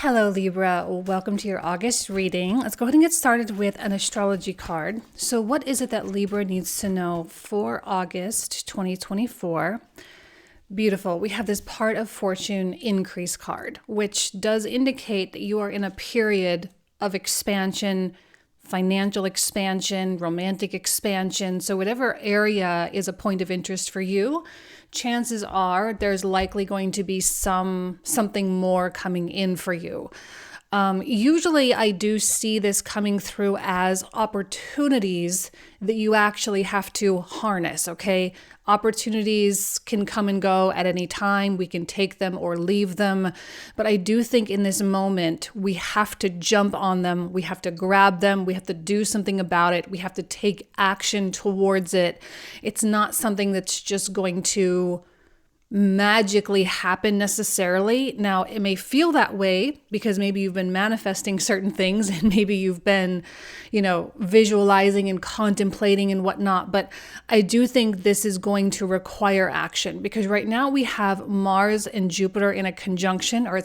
Hello, Libra. Welcome to your August reading. Let's go ahead and get started with an astrology card. So, what is it that Libra needs to know for August 2024? Beautiful. We have this part of fortune increase card, which does indicate that you are in a period of expansion, financial expansion, romantic expansion. So whatever area is a point of interest for you, chances are there's likely going to be something more coming in for you. Usually I do see this coming through as opportunities that you actually have to harness, okay? Opportunities can come and go at any time. We can take them or leave them. But I do think in this moment, we have to jump on them. We have to grab them. We have to do something about it. We have to take action towards it. It's not something that's just going to magically happen necessarily. Now, it may feel that way because maybe you've been manifesting certain things and maybe you've been, visualizing and contemplating and whatnot. But I do think this is going to require action because right now we have Mars and Jupiter in a conjunction, or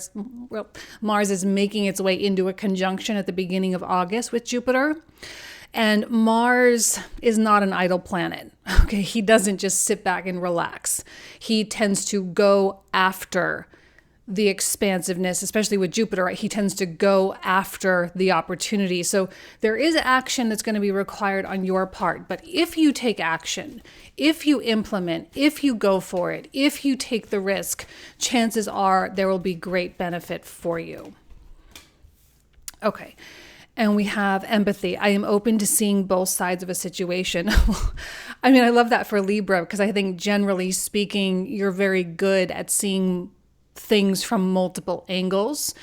Mars is making its way into a conjunction at the beginning of August with Jupiter. And Mars is not an idle planet. Okay, he doesn't just sit back and relax. He tends to go after the expansiveness, especially with Jupiter, right? He tends to go after the opportunity. So there is action that's going to be required on your part. But if you take action, if you implement, if you go for it, if you take the risk, chances are there will be great benefit for you. Okay. And we have empathy. I am open to seeing both sides of a situation. I mean, I love that for Libra because I think generally speaking, you're very good at seeing things from multiple angles.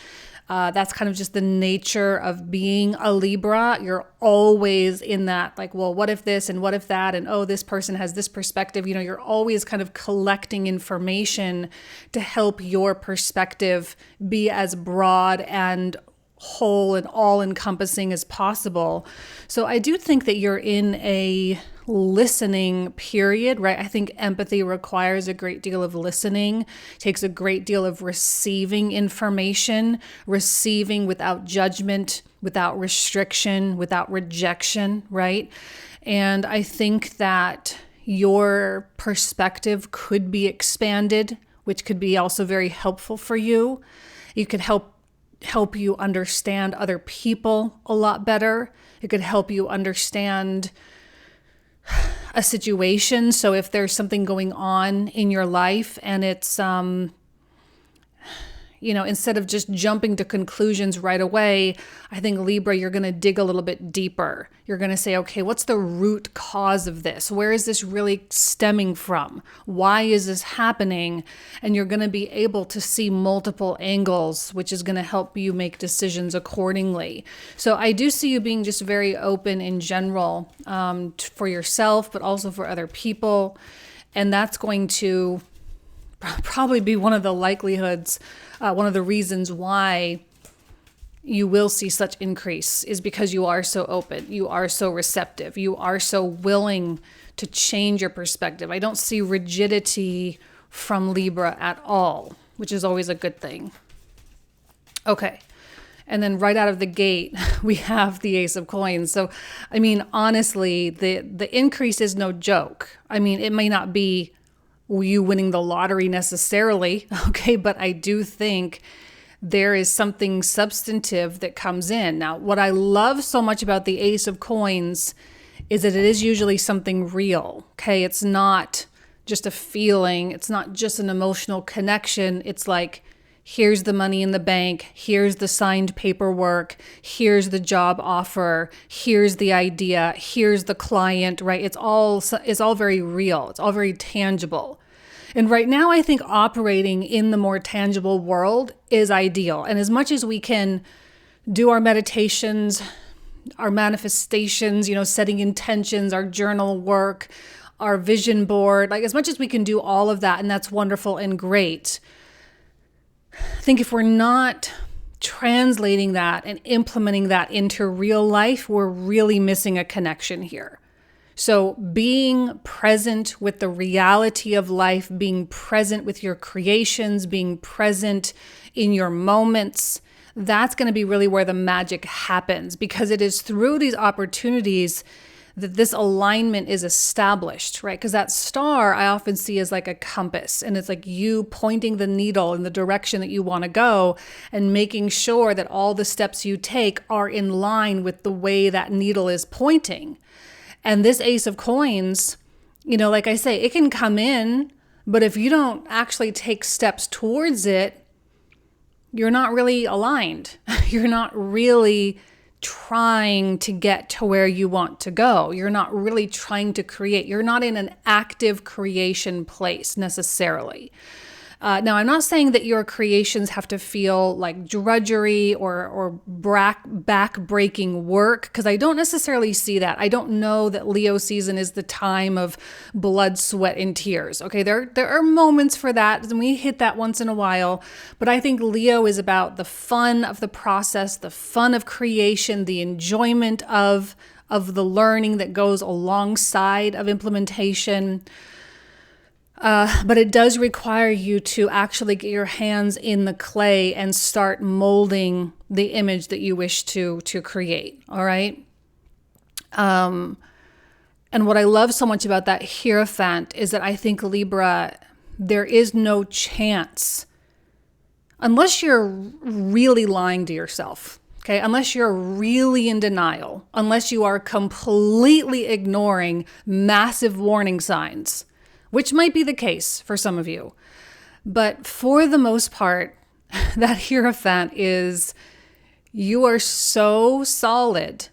That's kind of just the nature of being a Libra. You're always in that, like, well, what if this and what if that? And oh, this person has this perspective. You're always kind of collecting information to help your perspective be as broad and whole and all-encompassing as possible. So I do think that you're in a listening period, right? I think empathy requires a great deal of listening, takes a great deal of receiving information, receiving without judgment, without restriction, without rejection, right? And I think that your perspective could be expanded, which could be also very helpful for you. You could help you understand other people a lot better. It could help you understand a situation. So if there's something going on in your life and it's, instead of just jumping to conclusions right away, I think Libra, you're going to dig a little bit deeper. You're going to say, okay, what's the root cause of this? Where is this really stemming from? Why is this happening? And you're going to be able to see multiple angles, which is going to help you make decisions accordingly. So I do see you being just very open in general for yourself, but also for other people. And that's going to probably be one of the likelihoods, one of the reasons why you will see such increase is because you are so open, you are so receptive, you are so willing to change your perspective. I don't see rigidity from Libra at all, which is always a good thing. Okay. And then right out of the gate, we have the Ace of Coins. So, I mean, honestly, the increase is no joke. I mean, it may not be you winning the lottery necessarily, okay, but I do think there is something substantive that comes in. Now, what I love so much about the Ace of Coins is that it is usually something real, okay? It's not just a feeling. It's not just an emotional connection. It's like, here's the money in the bank. Here's the signed paperwork. Here's the job offer. Here's the idea. Here's the client, right? It's all very real. It's all very tangible. And right now, I think operating in the more tangible world is ideal. And as much as we can do our meditations, our manifestations, setting intentions, our journal work, our vision board, like as much as we can do all of that, and that's wonderful and great. I think if we're not translating that and implementing that into real life, we're really missing a connection here. So being present with the reality of life, being present with your creations, being present in your moments. That's going to be really where the magic happens, because it is through these opportunities that this alignment is established, right? Because that star I often see as like a compass, and it's like you pointing the needle in the direction that you want to go and making sure that all the steps you take are in line with the way that needle is pointing. And this Ace of Coins, like I say, it can come in, but if you don't actually take steps towards it, you're not really aligned. You're not really trying to get to where you want to go. You're not really trying to create. You're not in an active creation place necessarily. Now, I'm not saying that your creations have to feel like drudgery or back-breaking work, because I don't necessarily see that. I don't know that Leo season is the time of blood, sweat, and tears. Okay, there are moments for that, and we hit that once in a while. But I think Leo is about the fun of the process, the fun of creation, the enjoyment of the learning that goes alongside of implementation. But it does require you to actually get your hands in the clay and start molding the image that you wish to create. All right. And what I love so much about that Hierophant is that I think Libra, there is no chance, unless you're really lying to yourself. Okay, unless you're really in denial, unless you are completely ignoring massive warning signs, which might be the case for some of you. But for the most part, that Hierophant is, you are so solid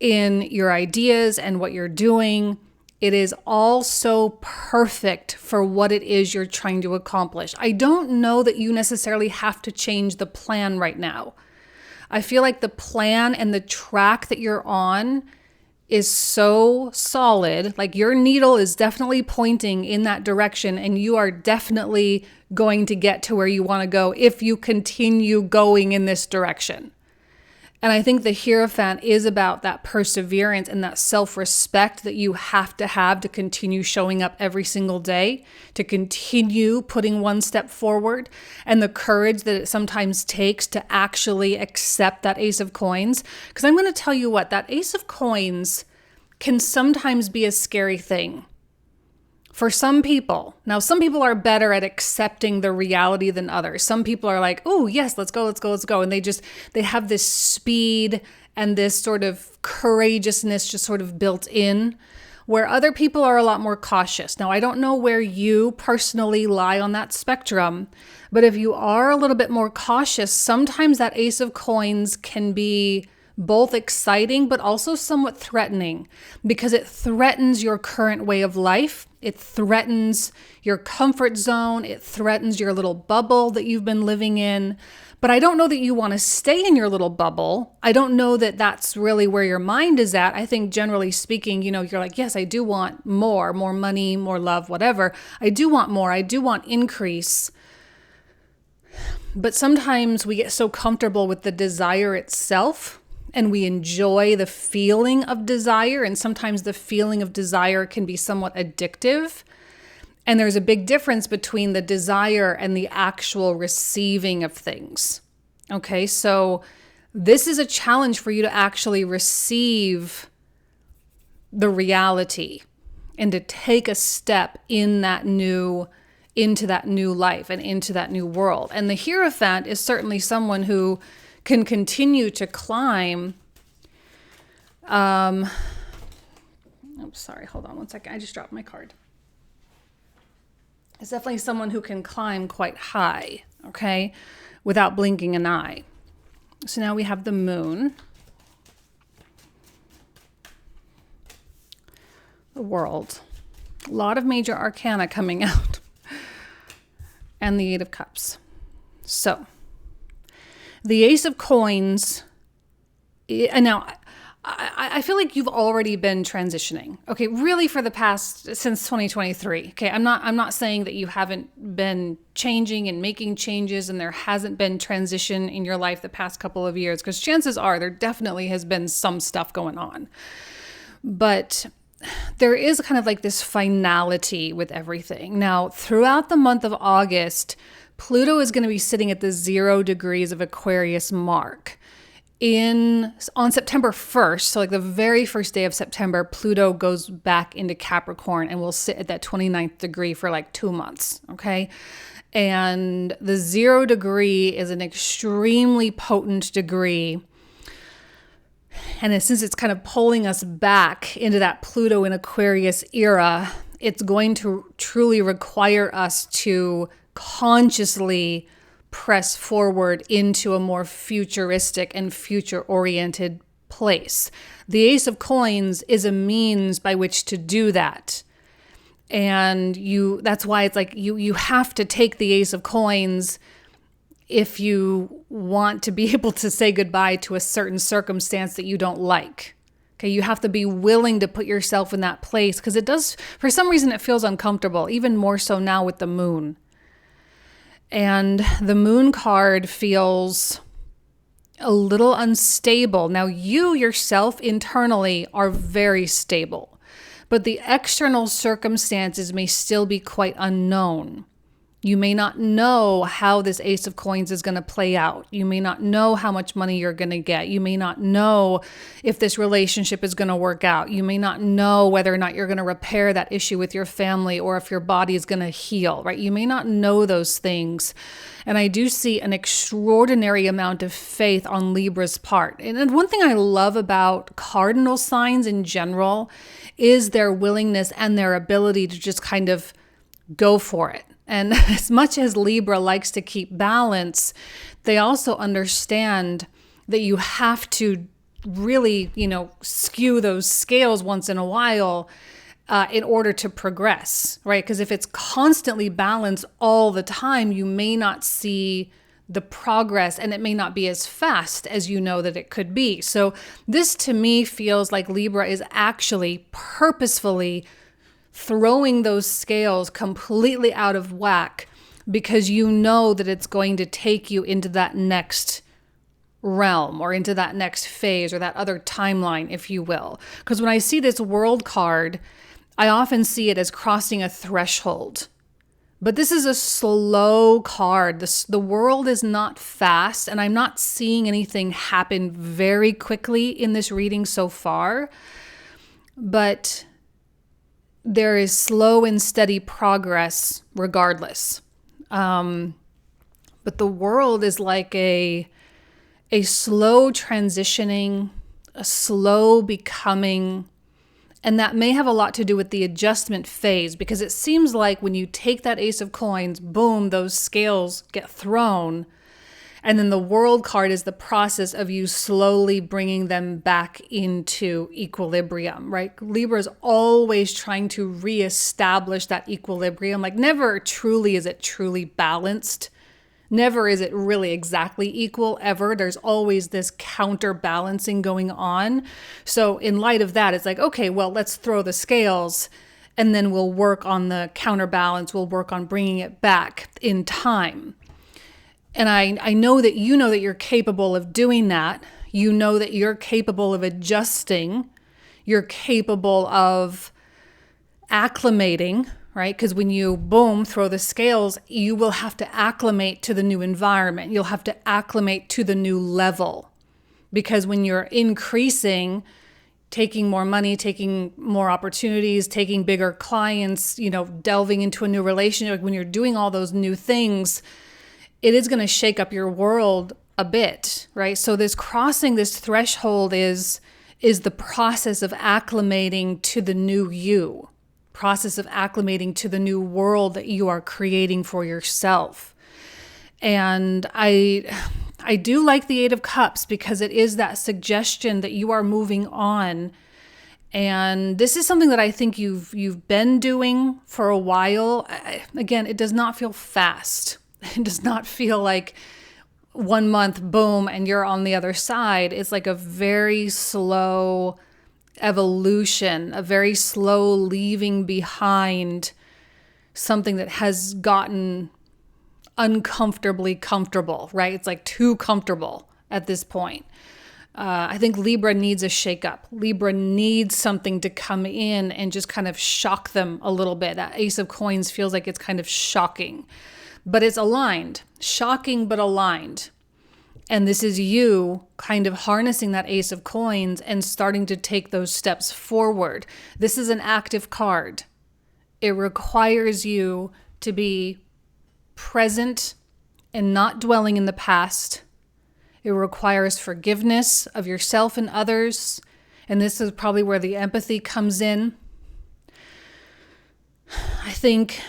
in your ideas and what you're doing. It is all so perfect for what it is you're trying to accomplish. I don't know that you necessarily have to change the plan right now. I feel like the plan and the track that you're on is so solid. Like your needle is definitely pointing in that direction, and you are definitely going to get to where you want to go if you continue going in this direction. And I think the Hierophant is about that perseverance and that self-respect that you have to continue showing up every single day, to continue putting one step forward, and the courage that it sometimes takes to actually accept that Ace of Coins. Because I'm going to tell you what, that Ace of Coins can sometimes be a scary thing for some people. Now, some people are better at accepting the reality than others. Some people are like, oh, yes, let's go. And they have this speed and this sort of courageousness just sort of built in, where other people are a lot more cautious. Now, I don't know where you personally lie on that spectrum, but if you are a little bit more cautious, sometimes that Ace of Coins can be both exciting, but also somewhat threatening, because it threatens your current way of life. It threatens your comfort zone. It threatens your little bubble that you've been living in. But I don't know that you want to stay in your little bubble. I don't know that that's really where your mind is at. I think generally speaking, you're like, yes, I do want more money, more love, whatever. I do want more. I do want increase. But sometimes we get so comfortable with the desire itself, and we enjoy the feeling of desire. And sometimes the feeling of desire can be somewhat addictive. And there's a big difference between the desire and the actual receiving of things. Okay, so this is a challenge for you to actually receive the reality and to take a step into that new life and into that new world. And the Hierophant is certainly someone who can continue to climb. I'm sorry, hold on one second. I just dropped my card. It's definitely someone who can climb quite high, okay, without blinking an eye. So now we have the Moon, the World, a lot of major arcana coming out, and the Eight of Cups. So the Ace of Coins, and now I feel like you've already been transitioning. Okay, really for the past, since 2023. Okay, I'm not saying that you haven't been changing and making changes and there hasn't been transition in your life the past couple of years, because chances are there definitely has been some stuff going on. But there is kind of like this finality with everything. Now, throughout the month of August, Pluto is going to be sitting at the 0 degrees of Aquarius mark. On September 1st, so like the very first day of September, Pluto goes back into Capricorn and will sit at that 29th degree for like 2 months, okay? And the 0 degree is an extremely potent degree. And since it's kind of pulling us back into that Pluto in Aquarius era, it's going to truly require us to consciously press forward into a more futuristic and future-oriented place. The Ace of Coins is a means by which to do that. And that's why it's like you have to take the Ace of Coins if you want to be able to say goodbye to a certain circumstance that you don't like. Okay, you have to be willing to put yourself in that place because it does, for some reason, it feels uncomfortable, even more so now with the moon. And the moon card feels a little unstable. Now, you yourself internally are very stable, but the external circumstances may still be quite unknown. You may not know how this Ace of Coins is going to play out. You may not know how much money you're going to get. You may not know if this relationship is going to work out. You may not know whether or not you're going to repair that issue with your family or if your body is going to heal, right? You may not know those things. And I do see an extraordinary amount of faith on Libra's part. And one thing I love about cardinal signs in general is their willingness and their ability to just kind of go for it. And as much as Libra likes to keep balance, they also understand that you have to really, skew those scales once in a while in order to progress, right? Because if it's constantly balanced all the time, you may not see the progress and it may not be as fast as you know that it could be. So this to me feels like Libra is actually purposefully throwing those scales completely out of whack because you know that it's going to take you into that next realm or into that next phase or that other timeline, if you will. Because when I see this world card, I often see it as crossing a threshold. But this is a slow card. The world is not fast, and I'm not seeing anything happen very quickly in this reading so far. But there is slow and steady progress regardless. But the world is like a slow transitioning, a slow becoming, and that may have a lot to do with the adjustment phase because it seems like when you take that Ace of Coins, boom, those scales get thrown. And then the world card is the process of you slowly bringing them back into equilibrium, right? Libra is always trying to reestablish that equilibrium. Like never truly is it truly balanced. Never is it really exactly equal ever. There's always this counterbalancing going on. So in light of that, it's like, okay, well, let's throw the scales and then we'll work on the counterbalance. We'll work on bringing it back in time. And I know that you know that you're capable of doing that. You know that you're capable of adjusting. You're capable of acclimating, right? Because when you, boom, throw the scales, you will have to acclimate to the new environment. You'll have to acclimate to the new level. Because when you're increasing, taking more money, taking more opportunities, taking bigger clients, delving into a new relationship, when you're doing all those new things, it is going to shake up your world a bit, right? So this crossing this threshold is the process of acclimating to the new you, process of acclimating to the new world that you are creating for yourself. And I do like the Eight of Cups because it is that suggestion that you are moving on. And this is something that I think you've been doing for a while. Again, it does not feel fast. It does not feel like 1 month, boom, and you're on the other side. It's like a very slow evolution, a very slow leaving behind something that has gotten uncomfortably comfortable, right? It's like too comfortable at this point. I think Libra needs a shakeup. Libra needs something to come in and just kind of shock them a little bit. That Ace of Coins feels like it's kind of shocking. but it's aligned. Shocking, but aligned. And this is you kind of harnessing that Ace of Coins and starting to take those steps forward. This is an active card. It requires you to be present and not dwelling in the past. It requires forgiveness of yourself and others. And this is probably where the empathy comes in. I think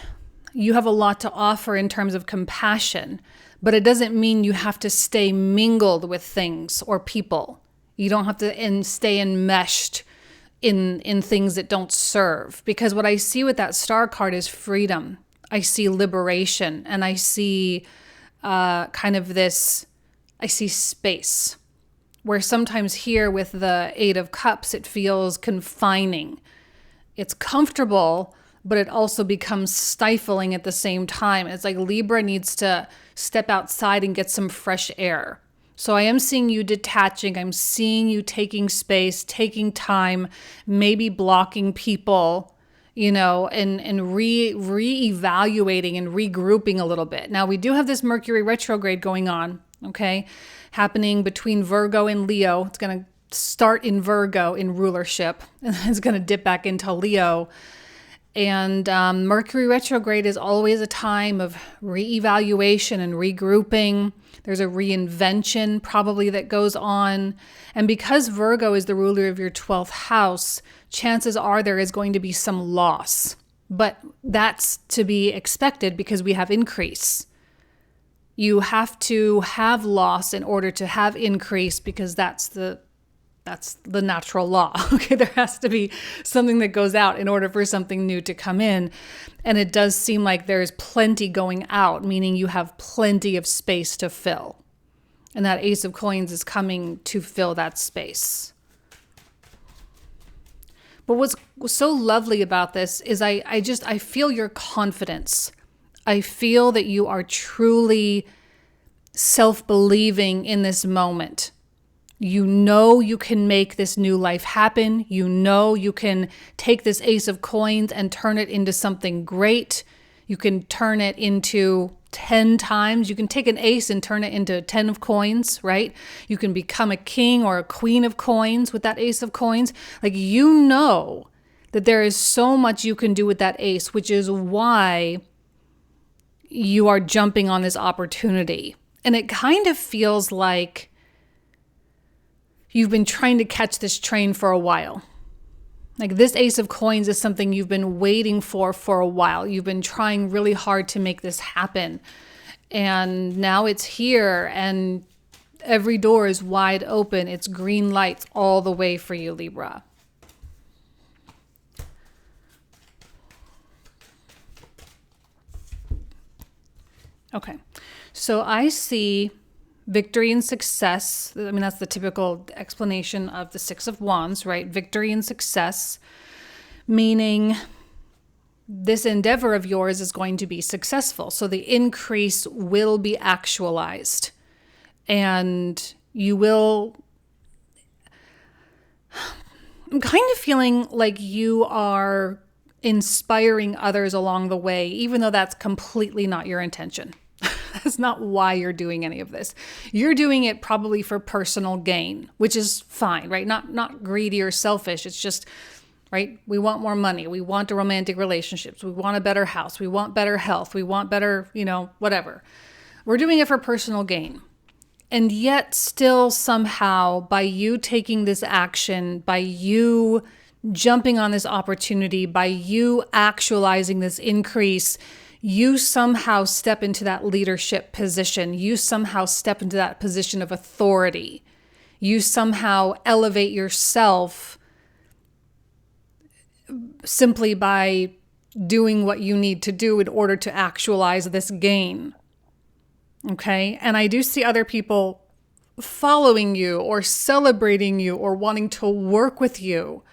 you have a lot to offer in terms of compassion, but it doesn't mean you have to stay mingled with things or people. You don't have to stay enmeshed in things that don't serve. Because what I see with that star card is freedom. I see liberation, and I see kind of this, I see space. Where sometimes here with the Eight of Cups, it feels confining. It's comfortable, but it also becomes stifling at the same time. It's like Libra needs to step outside and get some fresh air. So I am seeing you detaching. I'm seeing you taking space, taking time, maybe blocking people, and reevaluating and regrouping a little bit. Now we do have this Mercury retrograde going on, okay, happening between Virgo and Leo. It's going to start in Virgo in rulership, and it's going to dip back into Leo. And Mercury retrograde is always a time of reevaluation and regrouping. There's a reinvention probably that goes on. And because Virgo is the ruler of your 12th house, chances are there is going to be some loss. But that's to be expected because we have increase. You have to have loss in order to have increase because that's the natural law. Okay, there has to be something that goes out in order for something new to come in. And it does seem like there's plenty going out, meaning you have plenty of space to fill. And that Ace of Coins is coming to fill that space. But what's so lovely about this is I feel your confidence. I feel that you are truly self-believing in this moment. You know you can make this new life happen. You know you can take this Ace of Coins and turn it into something great. You can turn it into 10 times. You can take an ace and turn it into 10 of coins, right? You can become a king or a queen of coins with that Ace of Coins. Like, you know that there is so much you can do with that ace, which is why you are jumping on this opportunity. And it kind of feels like you've been trying to catch this train for a while. Like, this Ace of Coins is something you've been waiting for a while. You've been trying really hard to make this happen. And now it's here and every door is wide open. It's green lights all the way for you, Libra. Okay, so I see victory and success. I mean, that's the typical explanation of the Six of Wands, right? Victory and success, meaning this endeavor of yours is going to be successful. So the increase will be actualized and you will... I'm kind of feeling like you are inspiring others along the way, even though that's completely not your intention. That's not why you're doing any of this. You're doing it probably for personal gain, which is fine, right? Not greedy or selfish. It's just, right? We want more money. We want a romantic relationships. We want a better house. We want better health. We want better, whatever. We're doing it for personal gain. And yet still somehow by you taking this action, by you jumping on this opportunity, by you actualizing this increase, you somehow step into that leadership position. You somehow step into that position of authority. You somehow elevate yourself simply by doing what you need to do in order to actualize this gain. Okay? And I do see other people following you or celebrating you or wanting to work with you,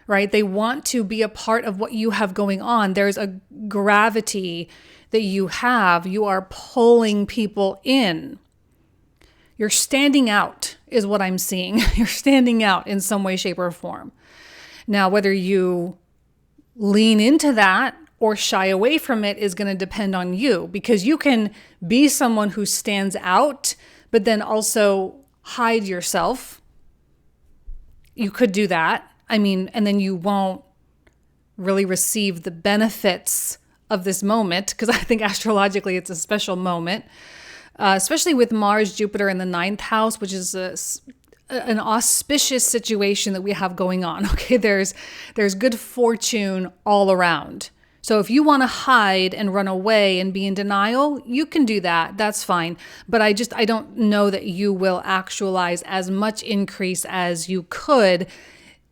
right? They want to be a part of what you have going on. There's a gravity that you have. You are pulling people in. You're standing out is what I'm seeing. You're standing out in some way, shape, or form. Now, whether you lean into that or shy away from it is going to depend on you, because you can be someone who stands out, but then also hide yourself. You could do that. I mean, and then you won't really receive the benefits of this moment, because I think astrologically it's a special moment, especially with Mars, Jupiter in the 9th house, which is an auspicious situation that we have going on. Okay, there's good fortune all around. So if you want to hide and run away and be in denial, you can do that. That's fine. But I don't know that you will actualize as much increase as you could,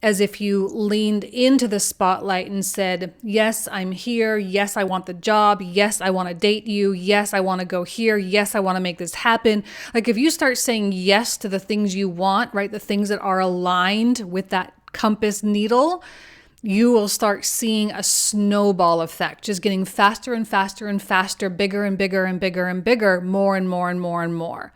as if you leaned into the spotlight and said, yes, I'm here. Yes, I want the job. Yes, I want to date you. Yes, I want to go here. Yes, I want to make this happen. Like if you start saying yes to the things you want, right? The things that are aligned with that compass needle, you will start seeing a snowball effect, just getting faster and faster and faster, bigger and bigger and bigger and bigger, more and more and more and more.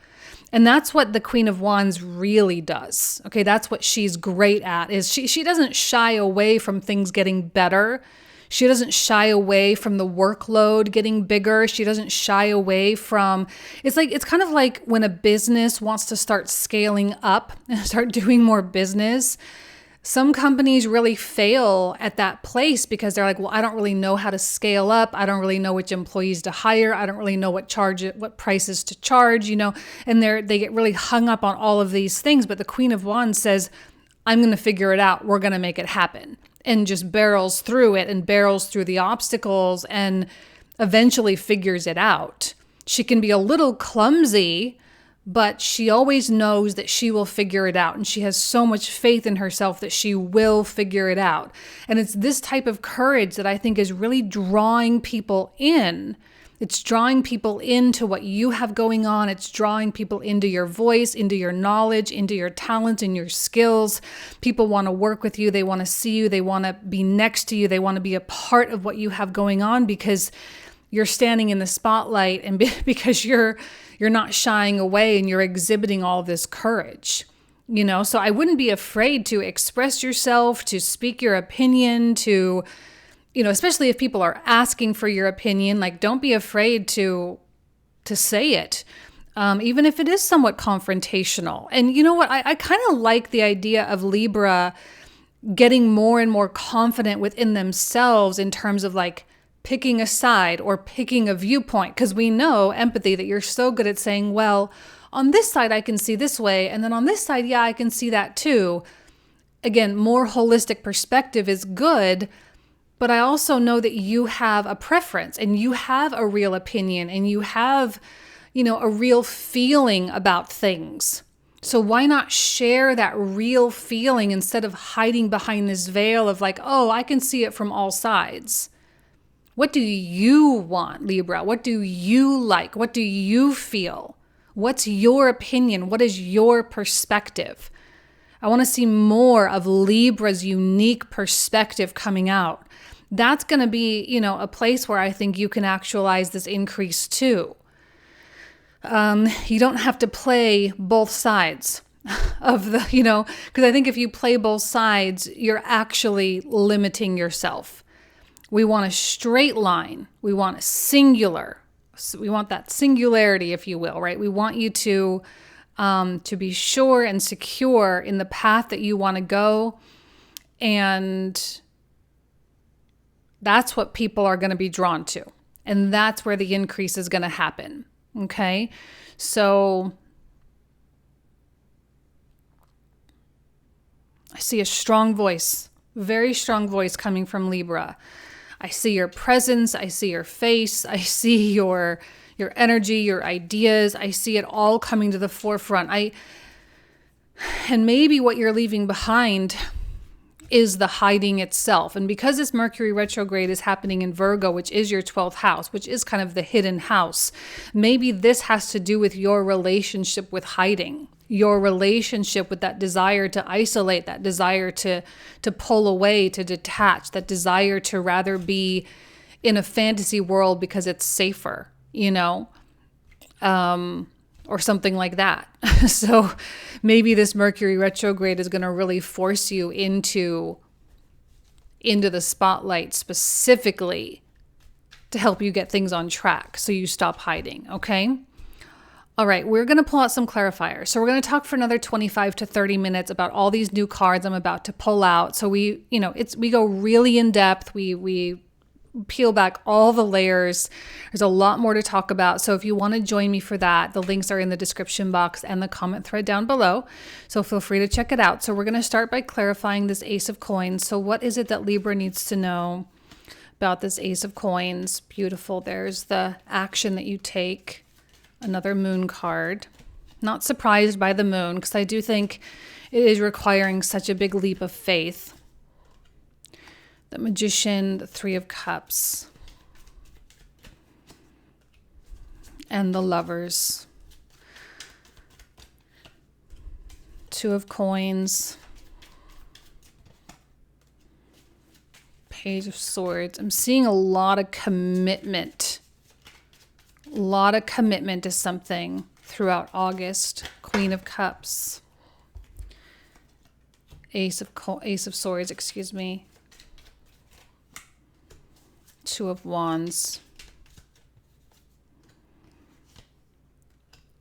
And that's what the Queen of Wands really does. Okay, that's what she's great at, is she doesn't shy away from things getting better. She doesn't shy away from the workload getting bigger. She doesn't shy away from, it's kind of like when a business wants to start scaling up and start doing more business. Some companies really fail at that place because they're like, well, I don't really know how to scale up. I don't really know which employees to hire. I don't really know what prices to charge, and they get really hung up on all of these things. But the Queen of Wands says, I'm going to figure it out. We're going to make it happen, and just barrels through it and barrels through the obstacles and eventually figures it out. She can be a little clumsy, but she always knows that she will figure it out. And she has so much faith in herself that she will figure it out. And it's this type of courage that I think is really drawing people in. It's drawing people into what you have going on. It's drawing people into your voice, into your knowledge, into your talents and your skills. People want to work with you. They want to see you. They want to be next to you. They want to be a part of what you have going on, because you're standing in the spotlight and because you're not shying away and you're exhibiting all this courage, So I wouldn't be afraid to express yourself, to speak your opinion, to, especially if people are asking for your opinion, like don't be afraid to say it, even if it is somewhat confrontational. And you know what? I kind of like the idea of Libra getting more and more confident within themselves in terms of like picking a side or picking a viewpoint, because we know empathy that you're so good at saying, well, on this side I can see this way, and then on this side, yeah, I can see that too. Again, more holistic perspective is good, but I also know that you have a preference and you have a real opinion and you have, a real feeling about things. So why not share that real feeling instead of hiding behind this veil of like, oh, I can see it from all sides. What do you want, Libra? What do you like? What do you feel? What's your opinion? What is your perspective? I want to see more of Libra's unique perspective coming out. That's going to be, a place where I think you can actualize this increase too. You don't have to play both sides of the, because I think if you play both sides, you're actually limiting yourself. We want a straight line. We want a singular. So we want that singularity, if you will, right? We want you to be sure and secure in the path that you want to go. And that's what people are going to be drawn to. And that's where the increase is going to happen. Okay? So I see a strong voice, very strong voice coming from Libra. I see your presence. I see your face. I see your energy, your ideas. I see it all coming to the forefront. And maybe what you're leaving behind is the hiding itself. And because this Mercury retrograde is happening in Virgo, which is your 12th house, which is kind of the hidden house, maybe this has to do with your relationship with hiding, your relationship with that desire to isolate, that desire to pull away, to detach, that desire to rather be in a fantasy world because it's safer, or something like that. So maybe this Mercury retrograde is going to really force you into the spotlight specifically to help you get things on track so you stop hiding, okay? All right, we're going to pull out some clarifiers. So we're going to talk for another 25 to 30 minutes about all these new cards I'm about to pull out. So we go really in depth. We peel back all the layers. There's a lot more to talk about. So if you want to join me for that, the links are in the description box and the comment thread down below. So feel free to check it out. So we're going to start by clarifying this Ace of Coins. So what is it that Libra needs to know about this Ace of Coins? Beautiful. There's the action that you take. Another moon card. Not surprised by the moon because I do think it is requiring such a big leap of faith. The Magician, the Three of Cups, and the Lovers. Two of Coins, Page of Swords. I'm seeing a lot of commitment. A lot of commitment to something throughout August. Queen of Cups. Ace of Swords, excuse me. Two of Wands.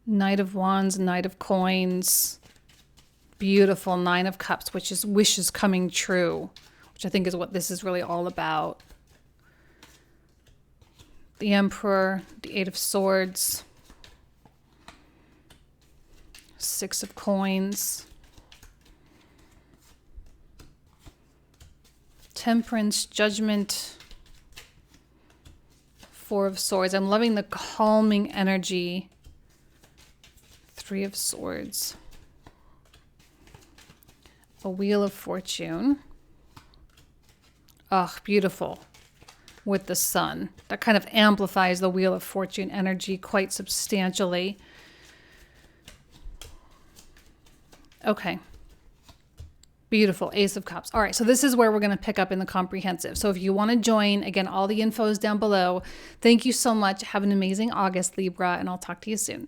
Knight of Wands, Knight of Coins. Beautiful. Nine of Cups, which is wishes coming true, which I think is what this is really all about. The Emperor, the Eight of Swords, Six of Coins, Temperance, Judgment, Four of Swords. I'm loving the calming energy. Three of Swords, a Wheel of Fortune. Oh, beautiful. With the Sun. That kind of amplifies the Wheel of Fortune energy quite substantially. Okay. Beautiful. Ace of Cups. All right, so this is where we're going to pick up in the comprehensive. So if you want to join, again, all the info is down below. Thank you so much. Have an amazing August, Libra, and I'll talk to you soon.